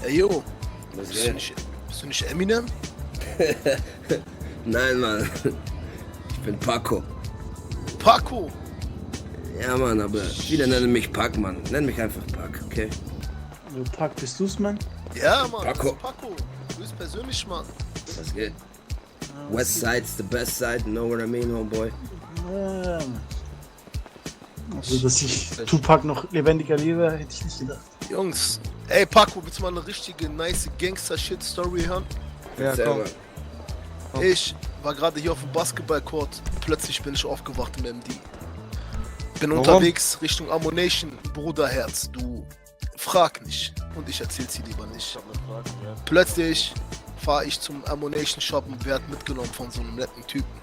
Ey, yo, Was bist du nicht Eminem? Nein, Mann. Ich bin Paco. Paco! Ja, Mann, aber viele nennen mich Pac, Mann. Nenn mich einfach Pac, okay? So, Pack, bist du's, Mann? Ja, Mann, das Paco. ist Paco. Du bist persönlich, Mann. Was geht? West Side's the best side, know what I mean, homeboy? Ja, Mann. Also, dass ich Tupac noch lebendig erlebe, hätte ich nicht gedacht. Jungs, ey Paco, willst du mal eine richtige nice Gangster-Shit-Story hören? Ja, Erzähl komm. mal. Ich war gerade hier auf dem Basketballcourt, plötzlich bin ich aufgewacht im MD. Bin unterwegs Richtung Ammunition, Bruderherz, du frag nicht und ich erzähl's dir lieber nicht. Plötzlich fahre ich zum Ammunition Shop und werd mitgenommen von so einem netten Typen.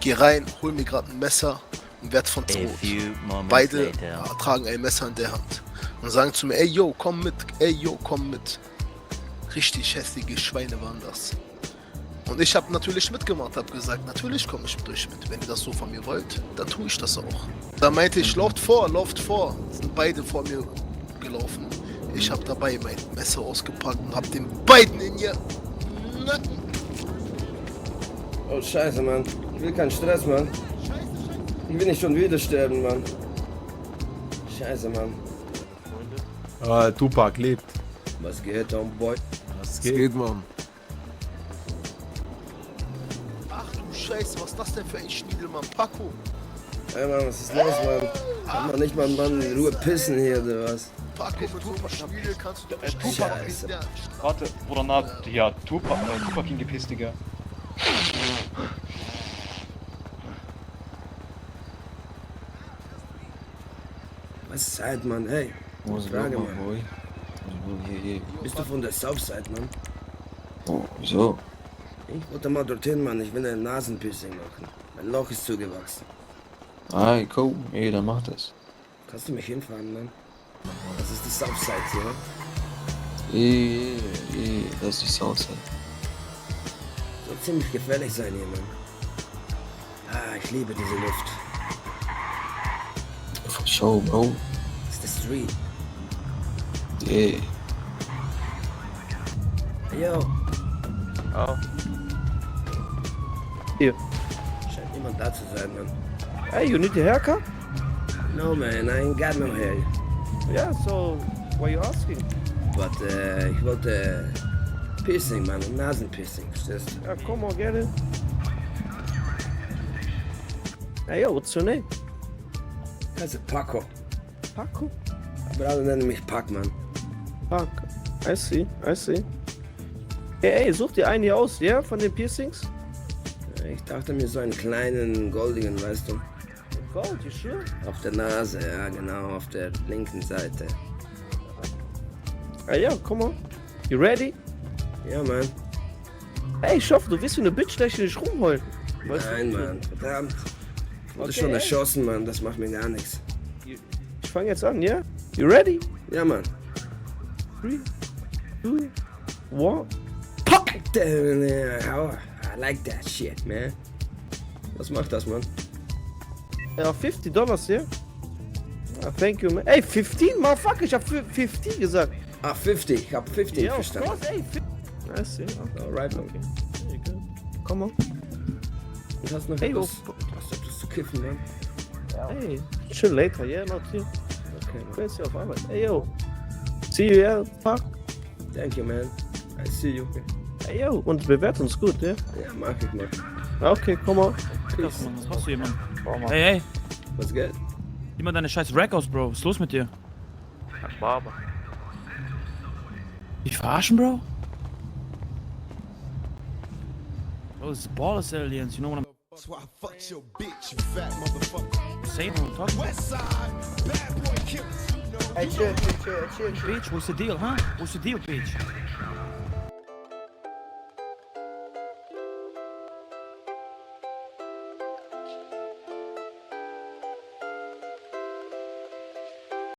Geh rein, hol mir gerade ein Messer und werd von A tot. few moments Beide later. tragen ein Messer in der Hand und sagen zu mir, ey yo, komm mit, ey yo, komm mit. Richtig hässliche Schweine waren das. Und ich habe natürlich mitgemacht, habe gesagt, natürlich komme ich mit euch mit. Wenn ihr das so von mir wollt, dann tue ich das auch. Da meinte ich, lauft vor, lauft vor. Sind beide vor mir gelaufen. Ich habe dabei mein Messer ausgepackt und habe den beiden in ihr Nacken. Oh, scheiße, Mann. Ich will keinen Stress, Mann. Ich will nicht schon wieder sterben, Mann. Scheiße, Mann. Tupac lebt. Was geht, Homeboy? Was Es geht, Mann. Ach du Scheiße, was ist das denn für ein Schniedelmann? Paco, Ey, Mann, was ist los, Mann? Kann man nicht mal einen Mann in Ruhe pissen hier, oder was? Paco, mit so einem Schniedel kannst du doch nicht Tupac Scheiße. Warte, Bruder, ja, Tupac ihn gepisst, Digga. Was ist halt, Mann? Hey, Frage, Mann. Bist du von der Southside, Mann? Oh, wieso? Ich wollte mal dorthin, Mann. Ich will ein Nasenpiercing machen. Mein Loch ist zugewachsen. Ah, cool. Jeder macht das. Kannst du mich hinfahren, Mann? Das ist die Southside, ja? Das ist die Southside. Soll ziemlich gefährlich sein hier, Mann. Ah, ich liebe diese Luft. For sure, Bro. Das ist der Street. Yeah. Yo, Oh. Hier. scheint niemand da zu sein, Mann. Hey, you need a haircut? No, man, I ain't got no hair. Yeah, so why you asking? But, ich wollte Piercing, Mann. Ein Nasenpiercing, verstehst du? Yeah, come on, get it. Hey, yo, what's your name? Das ist Paco. Paco? Aber alle nennen mich Pac, Mann. Pac. I see, I see. Hey, such dir einen hier aus, ja, von den Piercings? Ich dachte mir so einen kleinen, goldigen, weißt du? Gold, you sure? Auf der Nase, ja, genau, auf der linken Seite. Ah ja, come on. You ready? Ja, Mann. Hey, Schoff, du willst wie eine Bitch gleich nicht rumheulen. Weißt du? Nein, Mann, verdammt. Ich wurde Okay, schon ey. erschossen, Mann, das macht mir gar nichts. Ich fange jetzt an, ja? You ready? Ja, Mann. 3, 2, 1. I like that shit, man. Was macht das, Mann? Ja, $50, ja? Ah, thank you, man. Ey, 15, motherfucker, ich hab 50 gesagt. Ah, 50, ich hab 50 Ja, of verstanden. course, ey. I see, okay. Alright, man. Okay. There you go. Come on. Und hast noch Hey, etwas, hast du etwas zu kiffen, Mann? Hey, chill later, yeah, not here. Okay, man. Grüß dich auf Arbeit. Hey, yo. See you, yeah, Pac. Thank you, man. I see you. Hey, yo, und bewert uns gut, ja? Ja, mag ich, Mann. Okay, come on. Was machst du hier, Mann? Hey, hey, Was geht? gib mal deine scheiß Rack aus, Bro. Was ist los mit dir? Barber. Dich verarschen, Bro? Bro, this is Ballers Aliens, you know what I'm That's why I fucked your bitch, you fat motherfucker. saying? What I'm talking about? West side, bad boy killers, you know. Hey, chill. Bitch, what's the deal, huh? What's the deal, bitch?